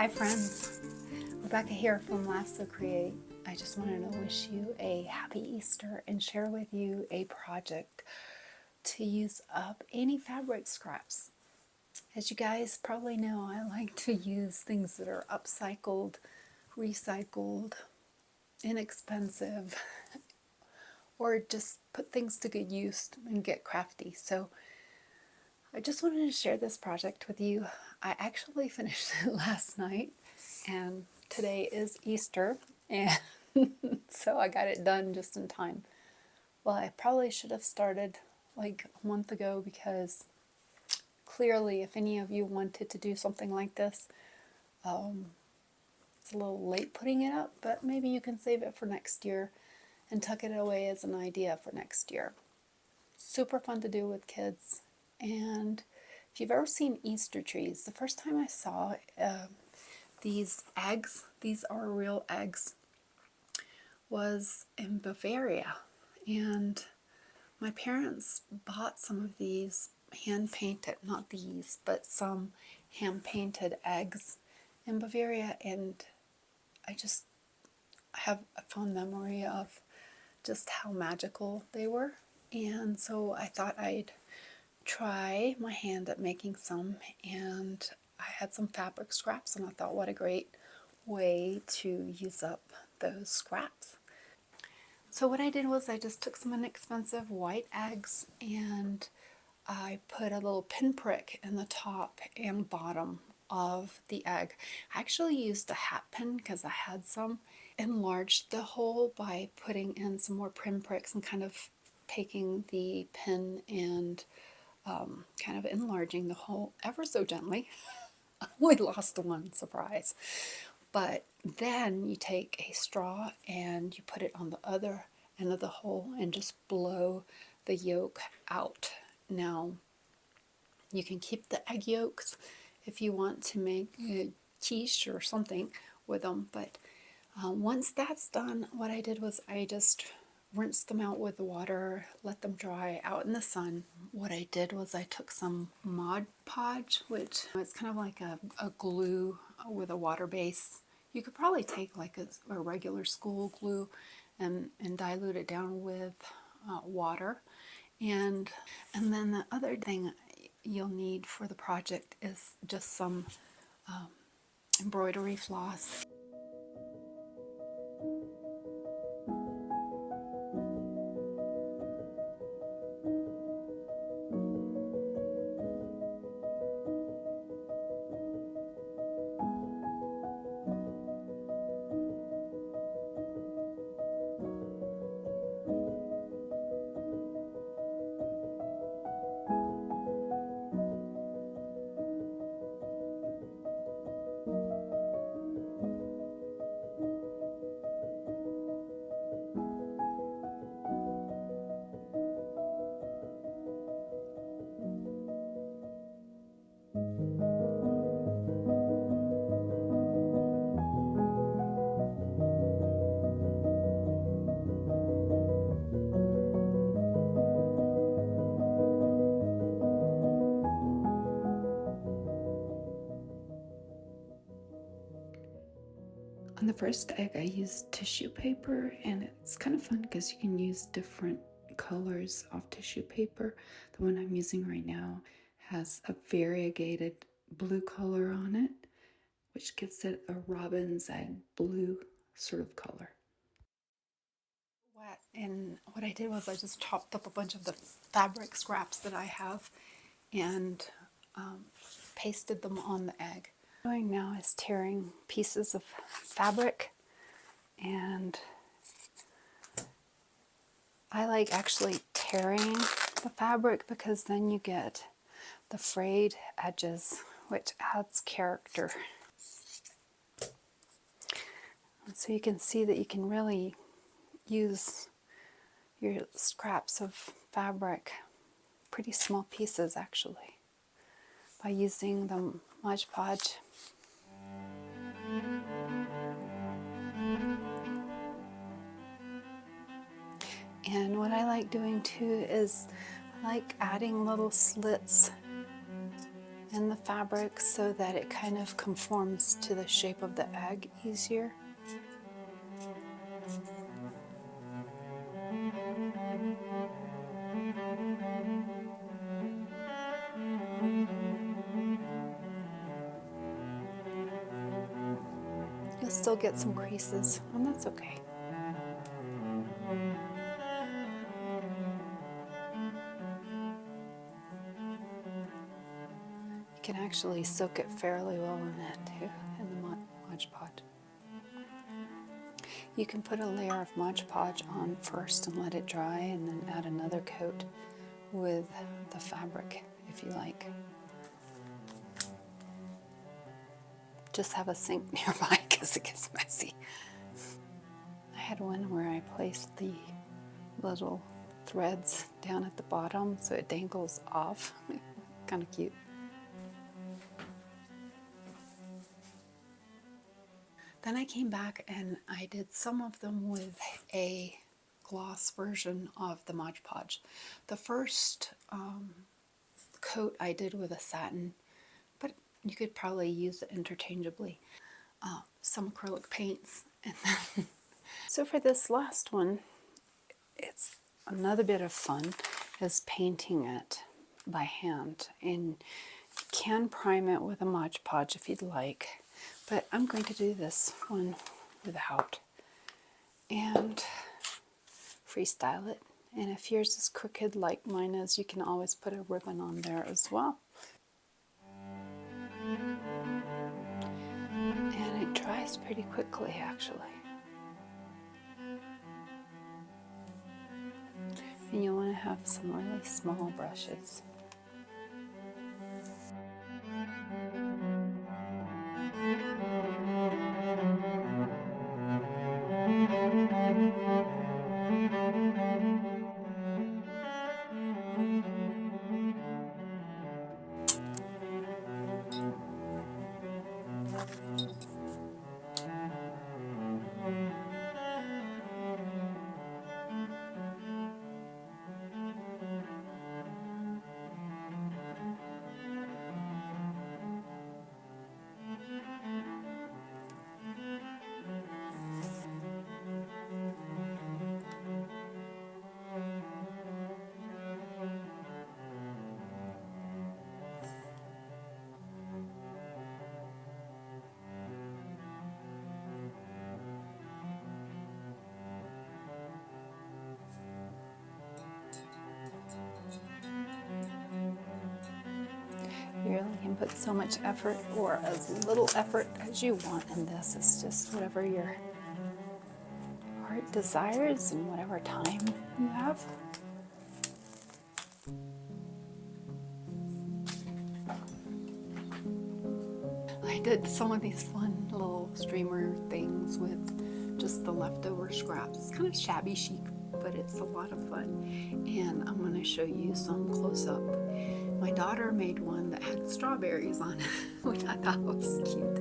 Hi friends, Rebecca here from Lasso Create. I just wanted to wish you a happy Easter and share with you a project to use up any fabric scraps. As you guys probably know, I like to use things that are upcycled, recycled, inexpensive, or just put things to good use and get crafty. So I just wanted to share this project with you. I actually finished it last night, and today is Easter, and so I got it done just in time. Well, I probably should have started like a month ago, because clearly if any of you wanted to do something like this, it's a little late putting it up, but maybe you can save it for next year and tuck it away as an idea for next year. Super fun to do with kids. And if you've ever seen Easter trees, the first time I saw these eggs, these are real eggs, was in Bavaria. And my parents bought some of these hand painted, not these, but some hand painted eggs in Bavaria, and I just have a fond memory of just how magical they were. And so I thought I'd try my hand at making some, and I had some fabric scraps, and I thought, what a great way to use up those scraps. So what I did was I just took some inexpensive white eggs and I put a little pinprick in the top and bottom of the egg. I actually used a hat pin because I had some. Enlarged the hole by putting in some more pinpricks and kind of taking the pin and kind of enlarging the hole ever so gently. We lost one, surprise. But then you take a straw and you put it on the other end of the hole and just blow the yolk out. Now, you can keep the egg yolks if you want to make a quiche or something with them, but once that's done, what I did was I just rinsed them out with the water, let them dry out in the sun. What I did was I took some Mod Podge, which it's kind of like a glue with a water base. You could probably take like a regular school glue and dilute it down with water. And then the other thing you'll need for the project is just some embroidery floss. On the first egg, I used tissue paper, and it's kind of fun because you can use different colors of tissue paper. The one I'm using right now has a variegated blue color on it, which gives it a robin's egg blue sort of color. Wet, and what I did was I just chopped up a bunch of the fabric scraps that I have and pasted them on the egg. What I'm doing now is tearing pieces of fabric, and I like actually tearing the fabric because then you get the frayed edges, which adds character. And so you can see that you can really use your scraps of fabric, pretty small pieces actually, by using the Mod Podge. And what I like doing too is I like adding little slits in the fabric so that it kind of conforms to the shape of the egg easier. You'll still get some creases, and that's okay. You can actually soak it fairly well in it too, in the Mod Podge. You can put a layer of Mod Podge on first and let it dry, and then add another coat with the fabric if you like. Just have a sink nearby because it gets messy. I had one where I placed the little threads down at the bottom so it dangles off. Kind of cute. Then I came back and I did some of them with a gloss version of the Mod Podge. The first coat I did with a satin, but you could probably use it interchangeably. Some acrylic paints. And then so for this last one, it's another bit of fun is painting it by hand. And you can prime it with a Mod Podge if you'd like. But I'm going to do this one without and freestyle it. And if yours is crooked like mine is, you can always put a ribbon on there as well. And it dries pretty quickly, actually. And you'll want to have some really small brushes. You really can put so much effort or as little effort as you want in this. It's just whatever your heart desires and whatever time you have. I did some of these fun little streamer things with just the leftover scraps. It's kind of shabby chic, but it's a lot of fun. And I'm going to show you some close up. My daughter made one that had strawberries on it, which I thought was cute.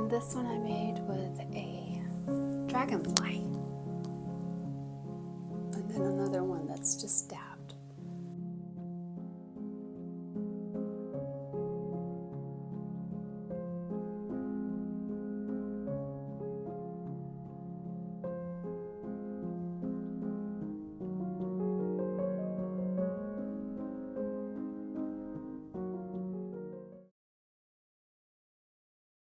This one I made with a dragonfly. And then another one that's just dabbed.